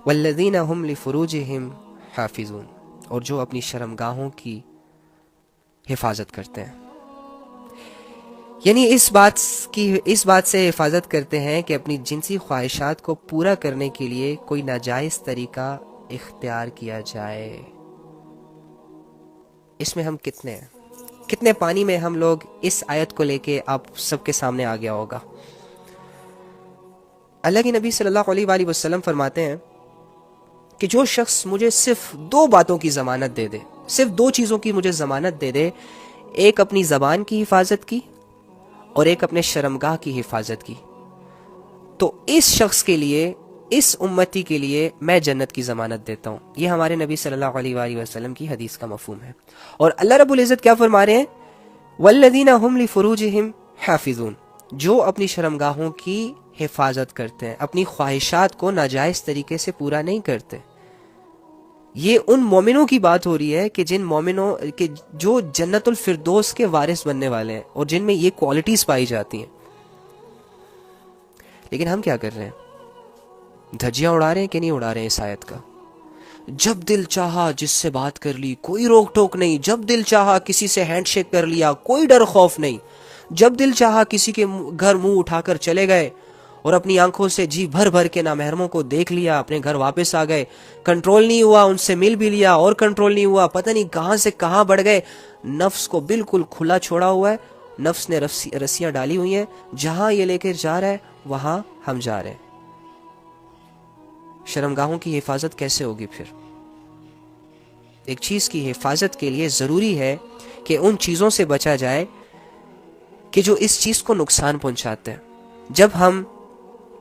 والذین هم لفروجہم حافظون، اور جو اپنی شرمگاہوں کی حفاظت کرتے ہیں، یعنی اس بات سے حفاظت کرتے ہیں کہ اپنی جنسی خواہشات کو پورا کرنے کے لیے کوئی ناجائز طریقہ اختیار کیا جائے۔ اس میں ہم کتنے پانی میں ہم لوگ اس آیت کو لے کے آپ سب کے سامنے آ گیا ہوگا۔ اللہ کے نبی صلی اللہ علیہ وآلہ وسلم فرماتے ہیں کہ جو شخص مجھے صرف 2 باتوں کی ضمانت دے دے، صرف 2 چیزوں کی مجھے ضمانت دے دے، ایک اپنی زبان کی حفاظت کی اور ایک اپنے شرمگاہ کی حفاظت کی، تو اس شخص کے لیے، اس امتی کے لیے میں جنت کی ضمانت دیتا ہوں۔ یہ ہمارے نبی صلی اللہ علیہ وآلہ وسلم کی حدیث کا مفہوم ہے۔ اور اللہ رب العزت کیا فرما رہے ہیں؟ والذین هم لفروجہم حافظون، جو اپنی شرمگاہوں کی حفاظت کرتے ہیں، اپنی خواہشات کو ناجائز طریقے سے پورا نہیں کرتے۔ یہ ان مومنوں کی بات ہو رہی ہے کہ جن مومنوں کہ جو جنت الفردوس کے وارث بننے والے ہیں اور جن میں یہ کوالٹیز پائی جاتی ہیں۔ لیکن ہم کیا کر رہے ہیں؟ دھجیاں اڑا رہے ہیں کہ نہیں اڑا رہے ہیں اس آیت کا؟ جب دل چاہا جس سے بات کر لی، کوئی روک ٹوک نہیں، جب دل چاہا کسی سے ہینڈ شیک کر لیا، کوئی ڈر خوف نہیں، جب دل چاہا کسی کے گھر منہ اٹھا کر چلے گئے اور اپنی آنکھوں سے جی بھر بھر کے نامحرموں کو دیکھ لیا، اپنے گھر واپس آ گئے، کنٹرول نہیں ہوا، ان سے مل بھی لیا اور کنٹرول نہیں ہوا، پتہ نہیں کہاں سے کہاں بڑھ گئے۔ نفس کو بالکل کھلا چھوڑا ہوا ہے، نفس نے رسیاں ڈالی ہوئی ہیں، جہاں یہ لے کر جا رہا ہے وہاں ہم جا رہے ہیں۔ شرمگاہوں کی حفاظت کیسے ہوگی پھر؟ ایک چیز کی حفاظت کے لیے ضروری ہے کہ ان چیزوں سے بچا جائے کہ جو اس چیز کو نقصان پہنچاتے ہیں۔ جب ہم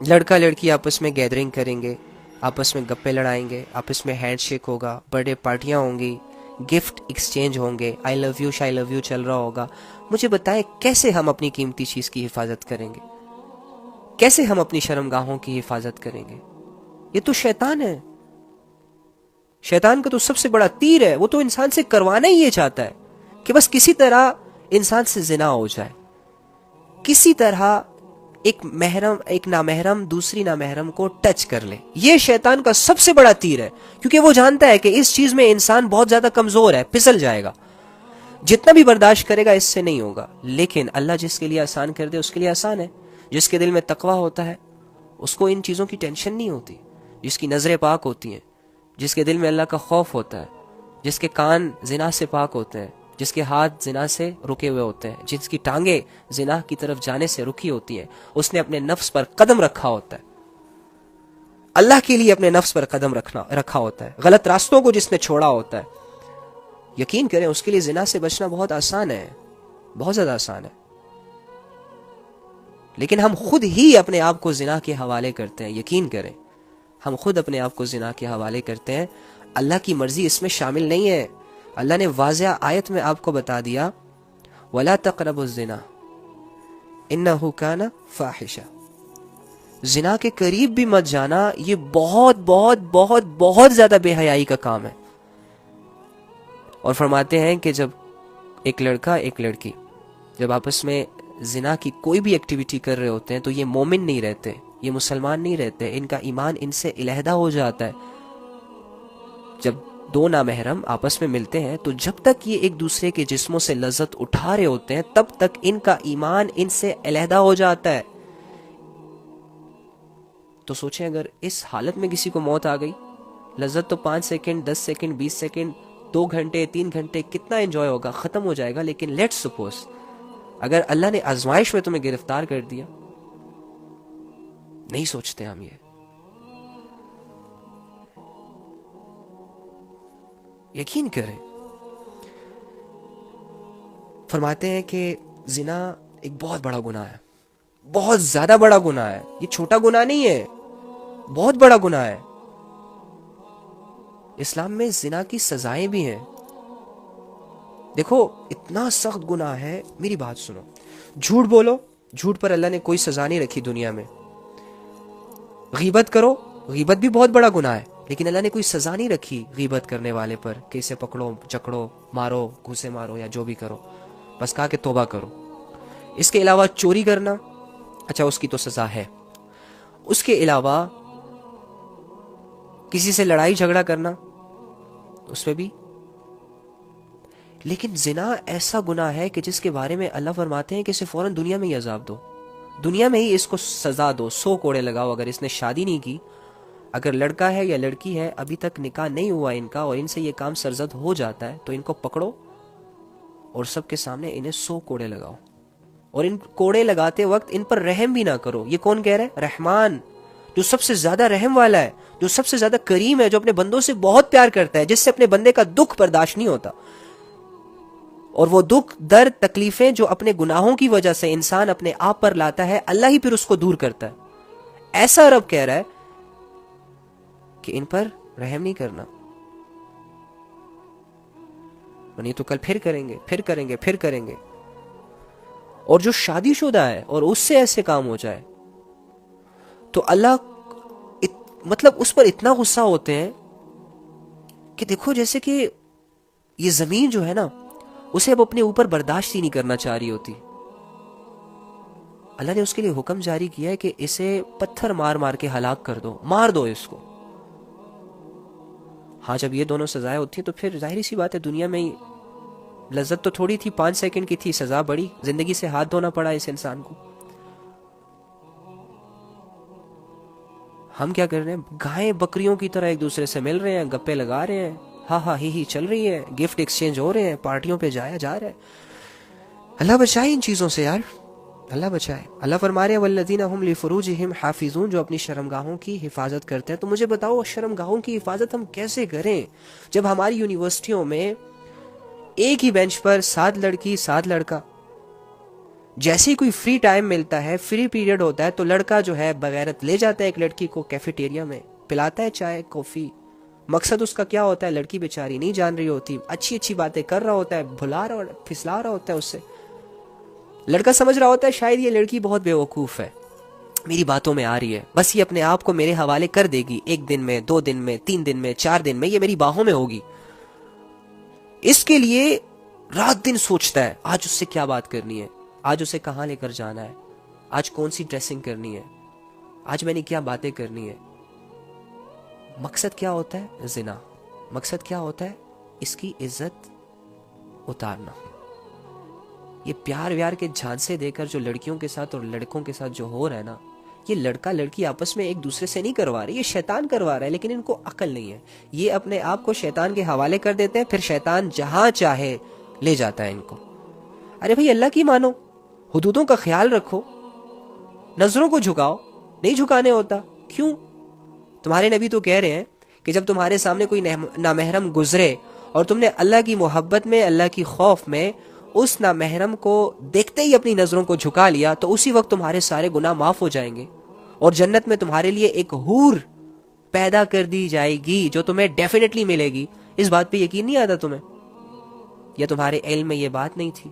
لڑکا لڑکی آپس میں گیدرنگ کریں گے، آپس میں گپے لڑائیں گے، آپس میں ہینڈ شیک ہوگا، برتھ ڈے پارٹیاں ہوں گی، گفٹ ایکسچینج ہوں گے، آئی love you shy love you چل رہا ہوگا، مجھے بتائیں کیسے ہم اپنی قیمتی چیز کی حفاظت کریں گے؟ کیسے ہم اپنی شرمگاہوں کی حفاظت کریں گے؟ یہ تو شیطان ہے، شیطان کا تو سب سے بڑا تیر ہے، وہ تو انسان سے کروانا ہی یہ چاہتا ہے کہ بس کسی طرح انسان سے زنا ہو جائے، کسی طرح ایک نامحرم دوسری نامحرم کو ٹچ کر لے۔ یہ شیطان کا سب سے بڑا تیر ہے، کیونکہ وہ جانتا ہے کہ اس چیز میں انسان بہت زیادہ کمزور ہے، پھسل جائے گا، جتنا بھی برداشت کرے گا اس سے نہیں ہوگا۔ لیکن اللہ جس کے لیے آسان کر دے اس کے لیے آسان ہے۔ جس کے دل میں تقویٰ ہوتا ہے اس کو ان چیزوں کی ٹینشن نہیں ہوتی، جس کی نظریں پاک ہوتی ہیں، جس کے دل میں اللہ کا خوف ہوتا ہے، جس کے کان زنا سے پاک ہوتے ہیں، جس کے ہاتھ زنا سے رکے ہوئے ہوتے ہیں، جس کی ٹانگیں زنا کی طرف جانے سے رکی ہوتی ہیں، اس نے اپنے نفس پر قدم رکھا ہوتا ہے، اللہ کے لیے اپنے نفس پر قدم رکھا ہوتا ہے، غلط راستوں کو جس نے چھوڑا ہوتا ہے، یقین کریں اس کے لیے زنا سے بچنا بہت آسان ہے، بہت زیادہ آسان ہے۔ لیکن ہم خود ہی اپنے آپ کو زنا کے حوالے کرتے ہیں، یقین کریں ہم خود اپنے آپ کو زنا کے حوالے کرتے ہیں۔ اللہ کی مرضی اس میں شامل نہیں ہے۔ اللہ نے واضح آیت میں آپ کو بتا دیا وَلَا تَقْرَبُوا الزِّنَا إِنَّهُ كَانَ فَاحِشًا، زنا کے قریب بھی مت جانا، یہ بہت بہت بہت بہت زیادہ بے حیائی کا کام ہے۔ اور فرماتے ہیں کہ جب ایک لڑکا ایک لڑکی جب آپس میں زنا کی کوئی بھی ایکٹیویٹی کر رہے ہوتے ہیں تو یہ مومن نہیں رہتے، یہ مسلمان نہیں رہتے، ان کا ایمان ان سے علیحدہ ہو جاتا ہے۔ جب 2 نامحرم آپس میں ملتے ہیں تو جب تک یہ ایک دوسرے کے جسموں سے لذت اٹھا رہے ہوتے ہیں تب تک ان کا ایمان ان سے علیحدہ ہو جاتا ہے۔ تو سوچیں اگر اس حالت میں کسی کو موت آ گئی، لذت تو 5 سیکنڈ 10 سیکنڈ 20 سیکنڈ 2 گھنٹے 3 گھنٹے کتنا انجوائے ہوگا، ختم ہو جائے گا۔ لیکن لیٹس سپوز اگر اللہ نے آزمائش میں تمہیں گرفتار کر دیا، نہیں سوچتے ہم یہ۔ یقین کریں، فرماتے ہیں کہ زنا ایک بہت بڑا گناہ ہے، بہت زیادہ بڑا گناہ ہے، یہ چھوٹا گناہ نہیں ہے، بہت بڑا گناہ ہے۔ اسلام میں زنا کی سزائیں بھی ہیں۔ دیکھو اتنا سخت گناہ ہے، میری بات سنو، جھوٹ بولو، جھوٹ پر اللہ نے کوئی سزا نہیں رکھی دنیا میں۔ غیبت کرو، غیبت بھی بہت بڑا گناہ ہے، لیکن اللہ نے کوئی سزا نہیں رکھی غیبت کرنے والے پر کہ اسے پکڑو چکڑو مارو گھوسے مارو یا جو بھی کرو، بس کہا کہ توبہ کرو۔ اس کے علاوہ چوری کرنا، اچھا اس کی تو سزا ہے۔ اس کے علاوہ کسی سے لڑائی جھگڑا کرنا اس پہ بھی. لیکن زنا ایسا گناہ ہے کہ جس کے بارے میں اللہ فرماتے ہیں کہ اسے فوراً دنیا میں ہی عذاب دو, دنیا میں ہی اس کو سزا دو, 100 کوڑے لگاؤ. اگر اس نے شادی نہیں کی, اگر لڑکا ہے یا لڑکی ہے, ابھی تک نکاح نہیں ہوا ان کا, اور ان سے یہ کام سرزد ہو جاتا ہے, تو ان کو پکڑو اور سب کے سامنے انہیں 100 کوڑے لگاؤ. اور ان کوڑے لگاتے وقت ان پر رحم بھی نہ کرو. یہ کون کہہ رہا ہے؟ رحمان, جو سب سے زیادہ رحم والا ہے, جو سب سے زیادہ کریم ہے, جو اپنے بندوں سے بہت پیار کرتا ہے, جس سے اپنے بندے کا دکھ برداشت نہیں ہوتا. اور وہ دکھ, درد, تکلیفیں جو اپنے گناہوں کی وجہ سے انسان اپنے آپ پر لاتا ہے, اللہ ہی پھر اس کو دور کرتا ہے. ایسا رب کہہ رہا ہے کہ ان پر رحم نہیں کرنا, نہیں تو کل پھر کریں گے, پھر کریں گے, پھر کریں گے. اور جو شادی شدہ ہے اور اس سے ایسے کام ہو جائے تو اللہ مطلب اس پر اتنا غصہ ہوتے ہیں کہ دیکھو جیسے کہ یہ زمین جو ہے نا, اسے اب اپنے اوپر برداشت ہی نہیں کرنا چاہ رہی ہوتی. اللہ نے اس کے لیے حکم جاری کیا ہے کہ اسے پتھر مار مار کے ہلاک کر دو, مار دو اس کو. ہاں جب یہ دونوں سزائیں ہوتی ہیں تو پھر ظاہری سی بات ہے دنیا میں ہی لذت تو تھوڑی تھی, 5 سیکنڈ کی تھی, سزا بڑی, زندگی سے ہاتھ دھونا پڑا اس انسان کو. ہم کیا کر رہے ہیں؟ گائیں بکریوں کی طرح ایک دوسرے سے مل رہے ہیں, گپے لگا رہے ہیں, ہاں ہاں ہی چل رہی ہے, گفٹ ایکسچینج ہو رہے ہیں, پارٹیوں پہ جایا جا رہا ہے. اللہ بچائے ان چیزوں سے یار, اللہ بچائے. اللہ فرما رہے ہیں والذین هم لفروجہم حافظون, جو اپنی شرمگاہوں کی حفاظت کرتے ہیں. تو مجھے بتاؤ شرمگاہوں کی حفاظت ہم کیسے کریں جب ہماری یونیورسٹیوں میں ایک ہی بینچ پر 7 لڑکی 7 لڑکا, جیسے ہی کوئی فری ٹائم ملتا ہے, فری پیریڈ ہوتا ہے, تو لڑکا جو ہے بغیرت لے جاتا ہے ایک لڑکی کو کیفیٹیریا میں, پلاتا ہے چائے کافی. مقصد اس کا کیا ہوتا ہے؟ لڑکی بیچاری نہیں جان رہی ہوتی, اچھی اچھی باتیں کر رہا ہوتا ہے, بھلا رہا پھسلا رہا ہوتا ہے اس سے. لڑکا سمجھ رہا ہوتا ہے شاید یہ لڑکی بہت بے وقوف ہے, میری باتوں میں آ رہی ہے, بس یہ اپنے آپ کو میرے حوالے کر دے گی, 1 دن میں, 2 دن میں, 3 دن میں, 4 دن میں یہ میری باہوں میں ہوگی. اس کے لیے رات دن سوچتا ہے آج اس سے کیا بات کرنی ہے, آج اسے کہاں لے کر جانا ہے, آج کون سی ڈریسنگ کرنی ہے, آج میں نے کیا باتیں کرنی ہے. مقصد کیا ہوتا ہے؟ زنا. مقصد کیا ہوتا ہے؟ اس کی عزت اتارنا. یہ پیار ویار کے جھانسے دے کر جو لڑکیوں کے ساتھ اور لڑکوں کے ساتھ جو ہو رہا ہے نا, یہ لڑکا لڑکی آپس میں ایک دوسرے سے نہیں کروا رہے, یہ شیطان کروا رہا ہے. لیکن ان کو عقل نہیں ہے, یہ اپنے آپ کو شیطان کے حوالے کر دیتے ہیں, پھر شیطان جہاں چاہے لے جاتا ہے ان کو. ارے بھائی اللہ کی مانو, حدودوں کا خیال رکھو, نظروں کو جھکاؤ, نہیں جھکانے ہوتا. کیوں؟ تمہارے نبی تو کہہ رہے ہیں کہ جب تمہارے سامنے کوئی نامحرم گزرے اور تم نے اللہ کی محبت میں, اللہ کی خوف میں اس نامحرم کو دیکھتے ہی اپنی نظروں کو جھکا لیا, تو اسی وقت تمہارے سارے گناہ معاف ہو جائیں گے, اور جنت میں تمہارے لیے ایک حور پیدا کر دی جائے گی جو تمہیں ڈیفینیٹلی ملے گی. اس بات پہ یقین نہیں آتا تمہیں؟ یا تمہارے علم میں یہ بات نہیں تھی؟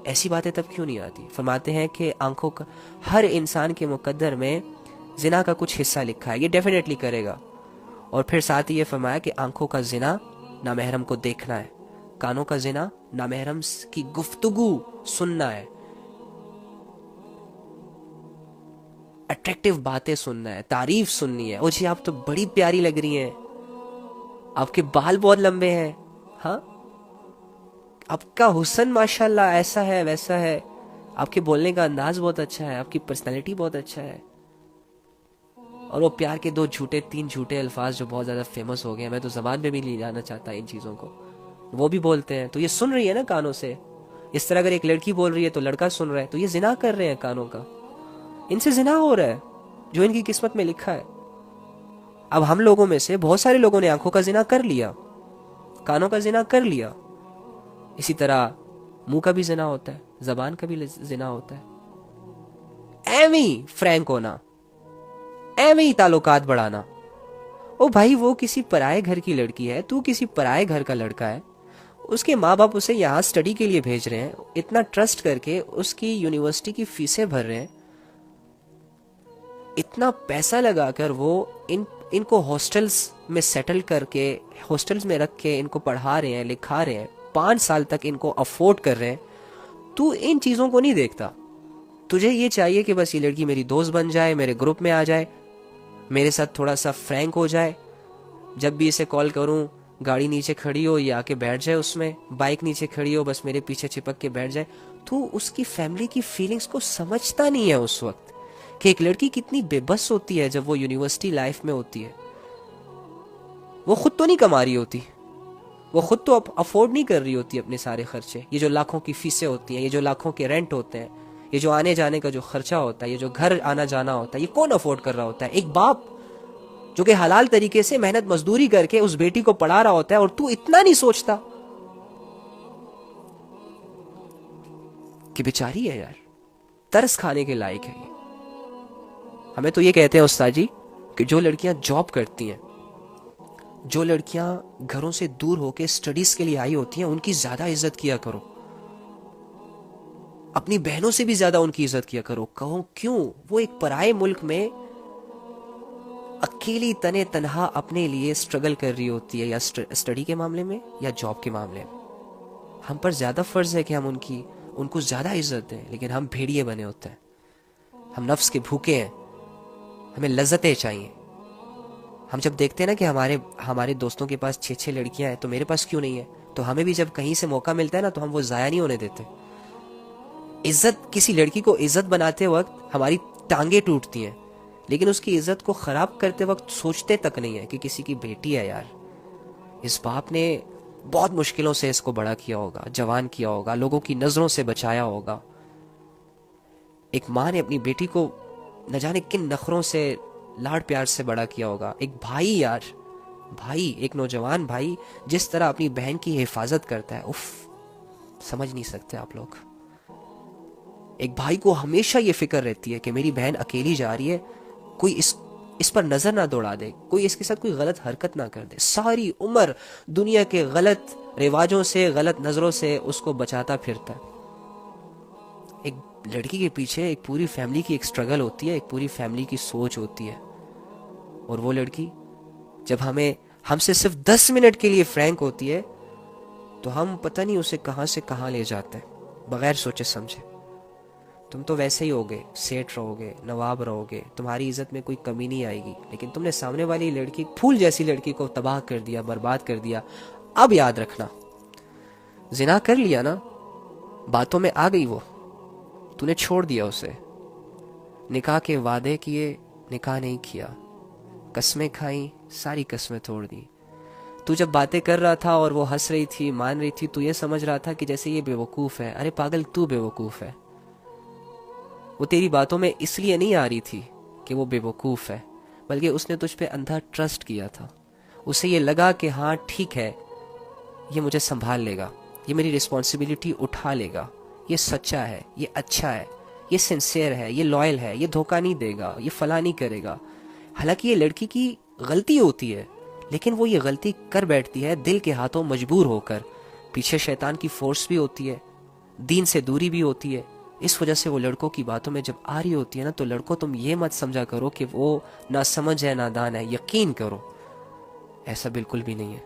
ایسی باتیں تب کیوں نہیں آتی؟ فرماتے ہیں کہ آنکھوں کا, ہر انسان کے مقدر میں زنا کا کچھ حصہ لکھا ہے, یہ ڈیفینیٹلی کرے گا. اور پھر ساتھ ہی یہ فرمایا کہ آنکھوں کا زنا نامحرم کو دیکھنا ہے, کانوں کا زنا نامحرم کی گفتگو سننا ہے, اٹریکٹیو باتیں سننا ہے, تعریف سننی ہے. او جی آپ تو بڑی پیاری لگ رہی ہیں, آپ کے بال بہت لمبے ہیں, ہاں آپ کا حسن ماشاءاللہ ایسا ہے ویسا ہے, آپ کے بولنے کا انداز بہت اچھا ہے, آپ کی پرسنالٹی بہت اچھا ہے. اور وہ پیار کے 3 جھوٹے الفاظ جو بہت زیادہ فیمس ہو گئے, میں تو زبان پہ بھی نہیں جانا چاہتا ان چیزوں کو, وہ بھی بولتے ہیں. تو یہ سن رہی ہے نا کانوں سے. اس طرح اگر ایک لڑکی بول رہی ہے تو لڑکا سن رہا ہے, تو یہ زنا کر رہے ہیں کانوں کا, ان سے زنا ہو رہا ہے جو ان کی قسمت میں لکھا ہے. اب ہم لوگوں میں سے بہت سارے لوگوں نے آنکھوں کا زنا کر لیا, کانوں کا زنا کر لیا. اسی طرح منہ کا بھی زنا ہوتا ہے, زبان کا بھی زنا ہوتا ہے. ایویں فرینک ہونا, ایویں تعلقات بڑھانا. او بھائی وہ کسی پرائے گھر کی لڑکی ہے, تو کسی پرائے گھر کا لڑکا ہے, اس کے ماں باپ اسے یہاں سٹڈی کے لیے بھیج رہے ہیں, اتنا ٹرسٹ کر کے اس کی یونیورسٹی کی فیسیں بھر رہے ہیں, اتنا پیسہ لگا کر وہ ان کو ہاسٹلز میں سیٹل کر کے, ہاسٹلز میں رکھ کے ان کو پڑھا رہے ہیں, لکھا رہے ہیں, 5 سال تک ان کو افورڈ کر رہے ہیں. تو ان چیزوں کو نہیں دیکھتا, تجھے یہ چاہیے کہ بس یہ لڑکی میری دوست بن جائے, میرے گروپ میں آ جائے. میرے ساتھ تھوڑا سا فرینک ہو جائے, جب بھی اسے کال کروں گاڑی نیچے کھڑی ہو یہ آ کے بیٹھ جائے, اس میں بائک نیچے کھڑی ہو بس میرے پیچھے چپک کے بیٹھ جائے. تو اس کی فیملی کی فیلنگز کو سمجھتا نہیں ہے اس وقت کہ ایک لڑکی کتنی بے بس ہوتی ہے جب وہ یونیورسٹی لائف میں ہوتی ہے. وہ خود تو نہیں کما رہی ہوتی, وہ خود تو افورڈ نہیں کر رہی ہوتی اپنے سارے خرچے. یہ جو لاکھوں کی فیسیں ہوتی ہیں, یہ جو لاکھوں کے رینٹ ہوتے ہیں, یہ جو آنے جانے کا جو خرچہ ہوتا ہے, یہ جو گھر آنا جانا ہوتا ہے, یہ کون افورڈ کر رہا ہوتا ہے؟ ایک باپ جو کہ حلال طریقے سے محنت مزدوری کر کے اس بیٹی کو پڑھا رہا ہوتا ہے, اور تو اتنا نہیں سوچتا کہ بیچاری ہے یار, ترس کھانے کے لائق ہے. ہمیں تو یہ کہتے ہیں استاد جی کہ جو لڑکیاں جاب کرتی ہیں, جو لڑکیاں گھروں سے دور ہو کے سٹڈیز کے لیے آئی ہوتی ہیں, ان کی زیادہ عزت کیا کرو, اپنی بہنوں سے بھی زیادہ ان کی عزت کیا کرو. کہو کیوں؟ وہ ایک پرائے ملک میں اکیلی تنے تنہا اپنے لیے سٹرگل کر رہی ہوتی ہے, یا سٹڈی کے معاملے میں یا جاب کے معاملے میں. ہم پر زیادہ فرض ہے کہ ہم ان کو زیادہ عزت دیں, لیکن ہم بھیڑیے بنے ہوتے ہیں, ہم نفس کے بھوکے ہیں, ہمیں لذتیں چاہیے. ہم جب دیکھتے ہیں نا کہ ہمارے دوستوں کے پاس 6 لڑکیاں ہیں تو میرے پاس کیوں نہیں ہے, تو ہمیں بھی جب کہیں سے موقع ملتا ہے نا تو ہم وہ ضائع نہیں ہونے دیتے. عزت, کسی لڑکی کو عزت بناتے وقت ہماری ٹانگیں ٹوٹتی ہیں, لیکن اس کی عزت کو خراب کرتے وقت سوچتے تک نہیں ہے کہ کسی کی بیٹی ہے یار. اس باپ نے بہت مشکلوں سے اس کو بڑا کیا ہوگا, جوان کیا ہوگا, لوگوں کی نظروں سے بچایا ہوگا. ایک ماں نے اپنی بیٹی کو نہ جانے کن نخروں سے لاڈ پیار سے بڑا کیا ہوگا. ایک بھائی یار, بھائی, ایک نوجوان بھائی جس طرح اپنی بہن کی حفاظت کرتا ہے, اف, سمجھ نہیں سکتے آپ لوگ. ایک بھائی کو ہمیشہ یہ فکر رہتی ہے کہ میری بہن اکیلی جا رہی ہے, کوئی اس پر نظر نہ دوڑا دے, کوئی اس کے ساتھ کوئی غلط حرکت نہ کر دے. ساری عمر دنیا کے غلط رواجوں سے, غلط نظروں سے اس کو بچاتا پھرتا ہے. ایک لڑکی کے پیچھے ایک پوری فیملی کی ایک سٹرگل ہوتی ہے, ایک پوری فیملی کی سوچ ہوتی ہے. اور وہ لڑکی جب ہم سے صرف 10 منٹ کے لیے فرینک ہوتی ہے تو ہم پتہ نہیں اسے کہاں سے کہاں لے جاتے ہیں بغیر سوچے سمجھے. تم تو ویسے ہی ہوگے, سیٹ رہو گے, نواب رہو گے, تمہاری عزت میں کوئی کمی نہیں آئے گی, لیکن تم نے سامنے والی لڑکی, پھول جیسی لڑکی کو تباہ کر دیا, برباد کر دیا. اب یاد رکھنا, زنا کر لیا نا, باتوں میں آ گئی وہ, تو نے چھوڑ دیا اسے, نکاح کے وعدے کیے, نکاح نہیں کیا, قسمیں کھائیں, ساری قسمیں توڑ دی. تو جب باتیں کر رہا تھا اور وہ ہنس رہی تھی, مان رہی تھی, تو یہ سمجھ رہا تھا کہ جیسے یہ بے وقوف ہے. ارے پاگل, تو بے وقوف ہے. وہ تیری باتوں میں اس لیے نہیں آ رہی تھی کہ وہ بے وقوف ہے, بلکہ اس نے تجھ پہ اندھا ٹرسٹ کیا تھا. اسے یہ لگا کہ ہاں ٹھیک ہے, یہ مجھے سنبھال لے گا, یہ میری رسپانسبلٹی اٹھا لے گا, یہ سچا ہے, یہ اچھا ہے, یہ سنسیئر ہے, یہ لائل ہے, یہ دھوکہ نہیں دے گا, یہ فلاں نہیں کرے گا. حالانکہ یہ لڑکی کی غلطی ہوتی ہے, لیکن وہ یہ غلطی کر بیٹھتی ہے دل کے ہاتھوں مجبور ہو کر. پیچھے شیطان کی فورس بھی ہوتی ہے, دین سے دوری بھی ہوتی ہے. اس وجہ سے وہ لڑکوں کی باتوں میں جب آ رہی ہوتی ہے نا, تو لڑکوں تم یہ مت سمجھا کرو کہ وہ نہ سمجھ ہے, نادان ہے. یقین کرو ایسا بالکل بھی نہیں ہے,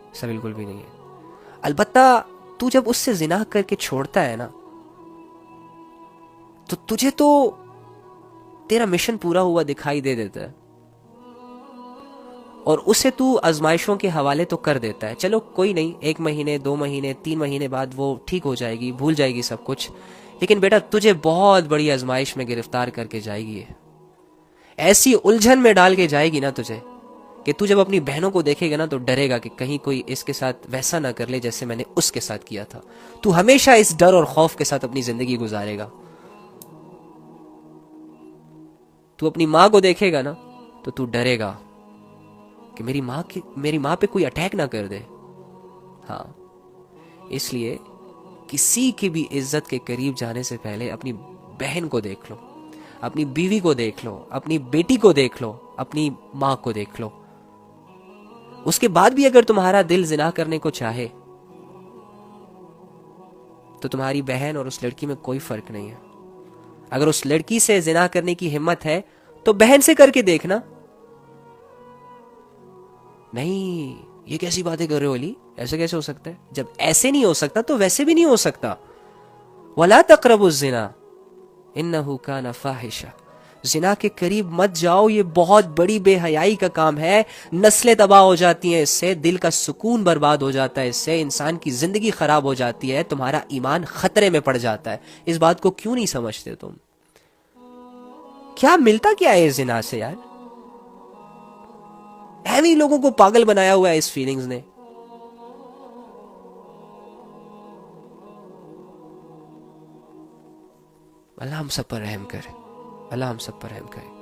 ایسا بالکل بھی نہیں ہے. البتہ تو جب اس سے زنا کر کے چھوڑتا ہے نا, تو تجھے تو تیرا مشن پورا ہوا دکھائی دے دیتا ہے, اور اسے تو آزمائشوں کے حوالے تو کر دیتا ہے. چلو کوئی نہیں, 1 مہینے 2 مہینے 3 مہینے بعد وہ ٹھیک ہو جائے گی, بھول جائے گی سب کچھ, لیکن بیٹا تجھے بہت بڑی آزمائش میں گرفتار کر کے جائے گی. ایسی الجھن میں ڈال کے جائے گی نا تجھے کہ تو جب اپنی بہنوں کو دیکھے گا نا تو ڈرے گا کہ کہیں کوئی اس کے ساتھ ویسا نہ کر لے جیسے میں نے اس کے ساتھ کیا تھا. تو ہمیشہ اس ڈر اور خوف کے ساتھ اپنی زندگی گزارے گا. تو اپنی ماں کو دیکھے گا نا تو تو ڈرے گا کہ میری ماں پہ کوئی اٹیک نہ کر دے. ہاں, اس لیے کسی کی بھی عزت کے قریب جانے سے پہلے اپنی بہن کو دیکھ لو, اپنی بیوی کو دیکھ لو, اپنی بیٹی کو دیکھ لو, اپنی ماں کو دیکھ لو. اس کے بعد بھی اگر تمہارا دل زنا کرنے کو چاہے تو تمہاری بہن اور اس لڑکی میں کوئی فرق نہیں ہے. اگر اس لڑکی سے زنا کرنے کی ہمت ہے تو بہن سے کر کے دیکھنا. نہیں, یہ کیسی باتیں کر رہے ہو علی, ایسے کیسے ہو سکتا ہے؟ جب ایسے نہیں ہو سکتا تو ویسے بھی نہیں ہو سکتا. وَلَا تَقْرَبُوا الزِّنَا إِنَّهُ كَانَ فَاحِشًا. زنا کے قریب مت جاؤ، یہ بہت بڑی بے حیائی کا کام ہے، نسلیں تباہ ہو جاتی ہیں اس سے، دل کا سکون برباد ہو جاتا ہے اس سے، انسان کی زندگی خراب ہو جاتی ہے، تمہارا ایمان خطرے میں پڑ جاتا ہے۔ اس بات کو کیوں نہیں سمجھتے تم؟ کیا ملتا کیا ہے اس زنا سے یار؟ ایویں لوگوں کو پاگل بنایا ہوا ہے اس فیلنگز نے۔ اللہ ہم سب پر رحم کرے، اللہ ہم سب پر رحم کرے۔